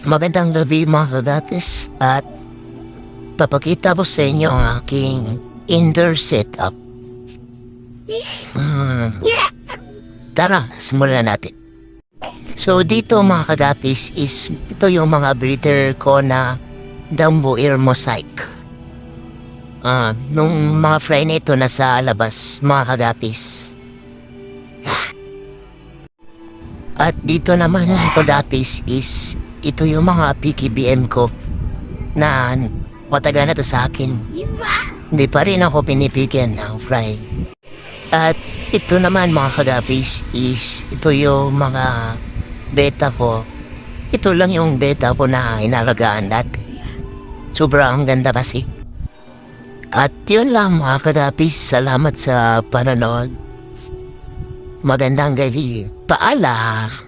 Magandang gabi mga kagapis at papakita ko sa inyo ang aking indoor setup. Tara, simulan natin. So dito mga kagapis is ito yung mga breeder ko na Dumbo Ear Mosaic. Nung mga fry na ito nasa labas mga kagapis. At dito naman mga kagapis is ito yung mga PKBM ko na matagal na to sa akin. Hindi pa rin ako pinipigyan ng fry. At ito naman mga kagapis is ito yung mga beta ko. Ito lang yung beta ko na inalagaan dati. Sobrang ganda kasi. At yun lang mga kagapis. Salamat sa panonood. Magandang gabi. Paalam!